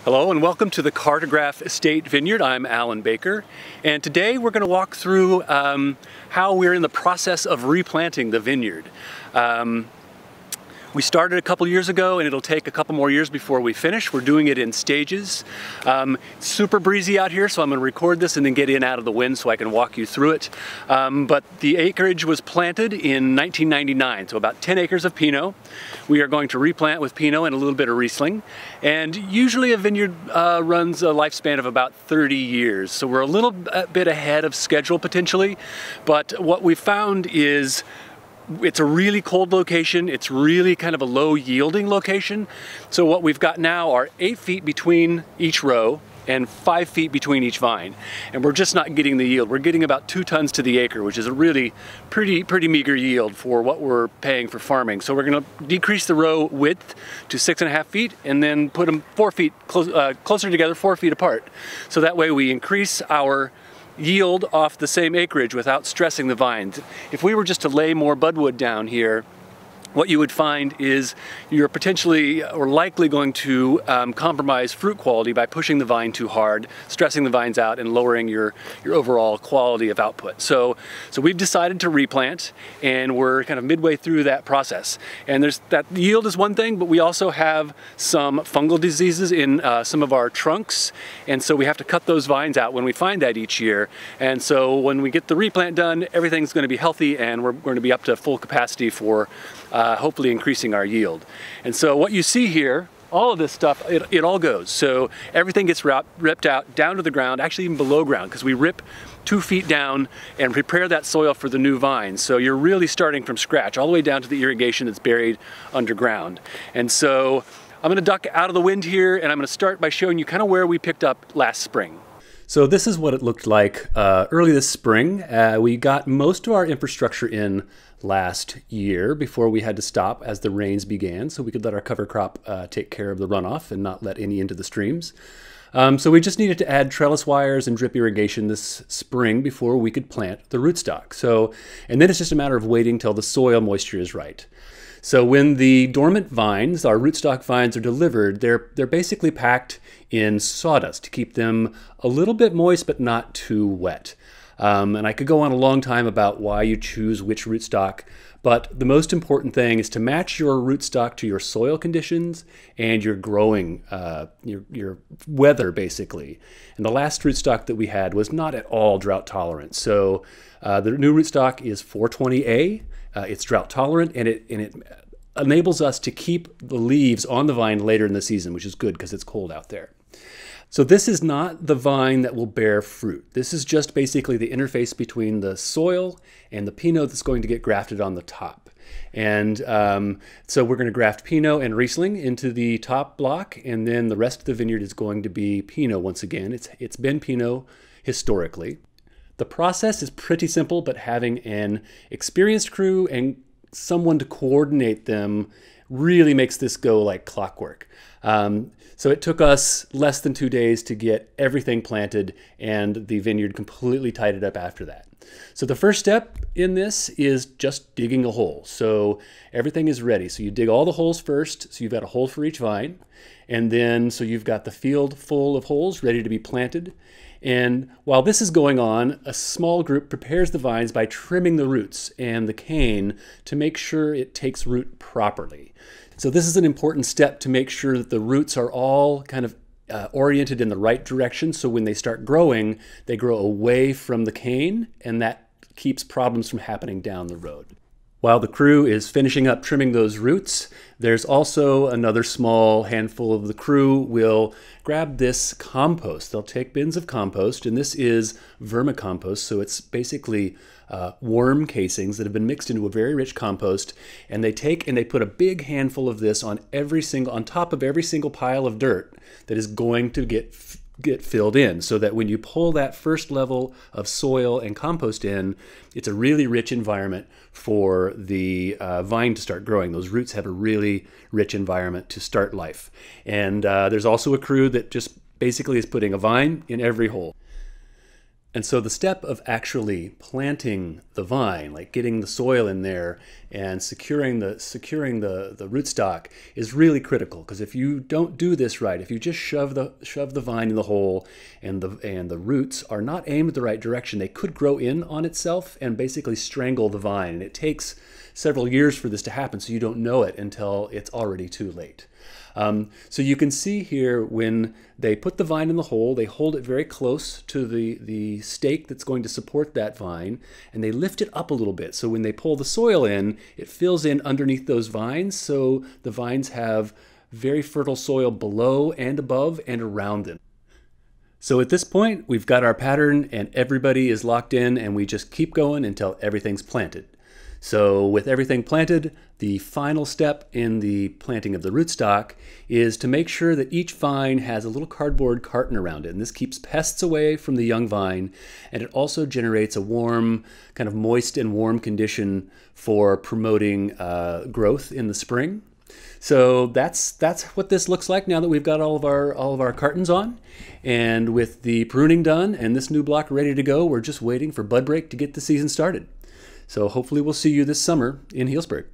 Hello and welcome to the Cartograph Estate Vineyard. I'm Alan Baker, and today we're going to walk through how we're in the process of replanting the vineyard. We started a couple years ago and it'll take a couple more years before we finish. We're doing it in stages. It's super breezy out here, so I'm going to record this and then get in out of the wind so I can walk you through it. But the acreage was planted in 1999, so about 10 acres of Pinot. We are going to replant with Pinot and a little bit of Riesling. And usually a vineyard runs a lifespan of about 30 years. So we're a little bit ahead of schedule potentially. But what we found is it's a really cold location. It's really kind of a low yielding location. So what we've got now are 8 feet between each row and 5 feet between each vine. And we're just not getting the yield. We're getting about 2 tons to the acre, which is a really pretty meager yield for what we're paying for farming. So we're gonna decrease the row width to 6.5 feet and then put them 4 feet closer together, 4 feet apart. So that way we increase our yield off the same acreage without stressing the vines. If we were just to lay more budwood down here, what you would find is you're potentially or likely going to compromise fruit quality by pushing the vine too hard, stressing the vines out, and lowering your overall quality of output. So we've decided to replant, and we're kind of midway through that process. And that yield is one thing, but we also have some fungal diseases in some of our trunks, and so we have to cut those vines out when we find that each year. And so when we get the replant done, everything's going to be healthy, and we're going to be up to full capacity for hopefully increasing our yield. And so what you see here, all of this stuff, it all goes. So everything gets ripped out down to the ground, actually even below ground, because we rip 2 feet down and prepare that soil for the new vines. So you're really starting from scratch, all the way down to the irrigation that's buried underground. And so I'm gonna duck out of the wind here, and I'm gonna start by showing you kind of where we picked up last spring. So this is what it looked like early this spring. We got most of our infrastructure in last year before we had to stop as the rains began, so we could let our cover crop take care of the runoff and not let any into the streams. So we just needed to add trellis wires and drip irrigation this spring before we could plant the rootstock. And then it's just a matter of waiting till the soil moisture is right. So when the dormant vines, our rootstock vines, are delivered, they're basically packed in sawdust to keep them a little bit moist but not too wet. And I could go on a long time about why you choose which rootstock, but the most important thing is to match your rootstock to your soil conditions and your growing, your weather basically. And the last rootstock that we had was not at all drought tolerant. So the new rootstock is 420A. It's drought tolerant, and it enables us to keep the leaves on the vine later in the season, which is good because it's cold out there. So this is not the vine that will bear fruit. This is just basically the interface between the soil and the Pinot that's going to get grafted on the top. And so we're going to graft Pinot and Riesling into the top block, and then the rest of the vineyard is going to be Pinot once again. It's been Pinot historically. The process is pretty simple, but having an experienced crew and someone to coordinate them really makes this go like clockwork. So it took us less than 2 days to get everything planted, and the vineyard completely tidied up after that. So the first step in this is just digging a hole. So everything is ready. So you dig all the holes first. So you've got a hole for each vine. And then so you've got the field full of holes ready to be planted. And while this is going on, a small group prepares the vines by trimming the roots and the cane to make sure it takes root properly. So this is an important step to make sure that the roots are all kind of oriented in the right direction, so when they start growing, they grow away from the cane, and that keeps problems from happening down the road. While the crew is finishing up trimming those roots, there's also another small handful of the crew will grab this compost. They'll take bins of compost, and this is vermicompost, so it's basically worm casings that have been mixed into a very rich compost, and they take and they put a big handful of this on top of every single pile of dirt that is going to get filled in, so that when you pull that first level of soil and compost in, it's a really rich environment for the vine to start growing. Those roots have a really rich environment to start life. And there's also a crew that just basically is putting a vine in every hole. And so the step of actually planting the vine, like getting the soil in there and securing the rootstock, is really critical, because if you don't do this right, if you just shove the vine in the hole and the roots are not aimed at the right direction, they could grow in on itself and basically strangle the vine. And it takes several years for this to happen, so you don't know it until it's already too late. So you can see here, when they put the vine in the hole, they hold it very close to the stake that's going to support that vine, and they lift it up a little bit. So when they pull the soil in, it fills in underneath those vines, so the vines have very fertile soil below and above and around them. So at this point, we've got our pattern and everybody is locked in, and we just keep going until everything's planted. So with everything planted, the final step in the planting of the rootstock is to make sure that each vine has a little cardboard carton around it. And this keeps pests away from the young vine, and it also generates a warm, kind of moist and warm condition for promoting growth in the spring. So that's what this looks like now that we've got all of our cartons on. And with the pruning done and this new block ready to go, we're just waiting for bud break to get the season started. So hopefully we'll see you this summer in Healdsburg.